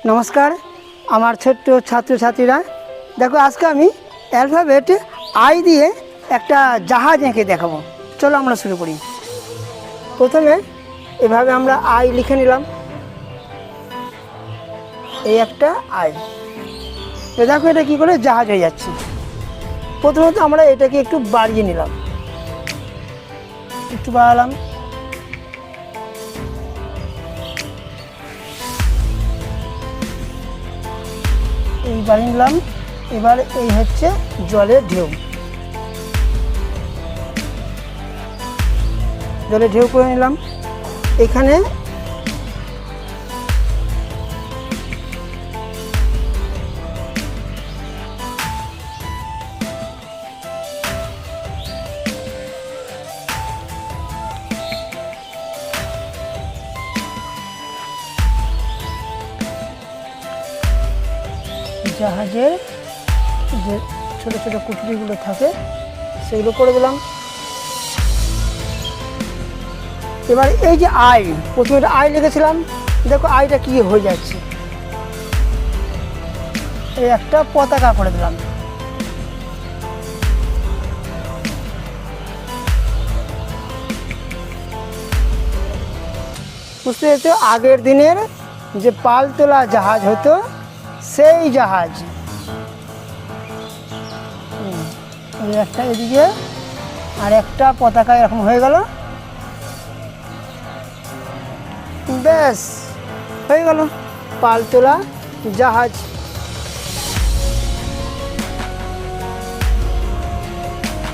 নমস্কার আমার ছোট্ট ছাত্রছাত্রীরা, দেখো আজকে আমি অ্যালফাবেট আই দিয়ে একটা জাহাজ এঁকে দেখাবো। চলো আমরা শুরু করি। প্রথমে এভাবে আমরা আই লিখে নিলাম, এই একটা আই। তো দেখো এটা কী করে জাহাজ হয়ে যাচ্ছে। প্রথমত আমরা এটাকে একটু বাড়িয়ে নিলাম, একটু বাড়ালাম, এই বাড়িয়ে নিলাম। এবার এই হচ্ছে জলের ঢেউ, জলের ঢেউ করে নিলাম। এখানে জাহাজের যে ছোটো ছোটো কুটুরিগুলো থাকে সেগুলো করে দিলাম। এবার এই যে আই, প্রথমে আই লিখেছিলাম, দেখো আইটা কি হয়ে যাচ্ছে, এই একটা পতাকা করে দিলাম। বুঝতে পেরেছো, আগের দিনের যে পালতোলা জাহাজ হতো সেই জাহাজ। এই একটা এদিকে আর একটা পতাকা এরকম হয়ে গেল, ব্যাস হয়ে গেল পালতোলা জাহাজ।